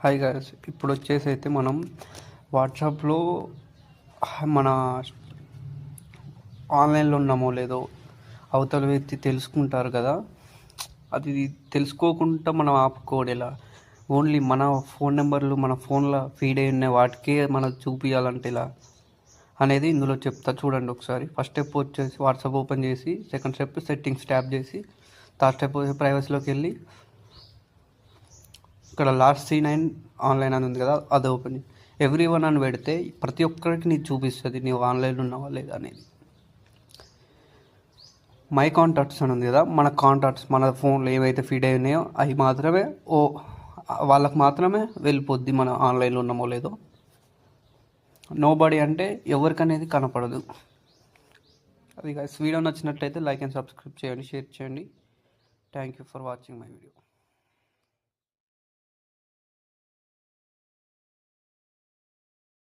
Hi guys, ఇప్పుడు వచ్చేసి అయితే మనం వాట్సాప్లో మన ఆన్లైన్లో ఉన్నామో లేదో అవతల వ్యక్తి తెలుసుకుంటారు కదా. అది తెలుసుకోకుండా మనం ఆపుకోవడం ఎలా? ఓన్లీ మన ఫోన్ నెంబర్లు మన ఫోన్లో ఫీడ్ అయి ఉన్న వాటికే మనం చూపించాలంటే ఎలా అనేది ఇందులో చెప్తా చూడండి ఒకసారి. ఫస్ట్ స్టెప్ వచ్చేసి వాట్సాప్ ఓపెన్ చేసి, సెకండ్ స్టెప్ సెట్టింగ్స్ ట్యాప్ చేసి, థర్డ్ స్టెప్ ప్రైవసీలోకి వెళ్ళి ఇక్కడ లాస్ట్ C9 ఆన్లైన్ అని ఉంది కదా, అది ఓపెన్ ఎవ్రీ1 అని పెడితే ప్రతి ఒక్కరికి నీకు చూపిస్తుంది నీవు ఆన్లైన్లో ఉన్నావా లేదా అనేది. మై కాంటాక్ట్స్ అని ఉంది కదా, మన కాంటాక్ట్స్ మన ఫోన్లో ఏవైతే ఫీడ్ అయి ఉన్నాయో అవి మాత్రమే వాళ్ళకి మాత్రమే వెళ్ళిపోద్ది మన ఆన్లైన్లో ఉన్నామో లేదో. నోబడీ అంటే ఎవరికనేది కనపడదు. అది వీడియో నచ్చినట్లయితే లైక్ అండ్ సబ్స్క్రైబ్ చేయండి, షేర్ చేయండి. Thank you for watching my video.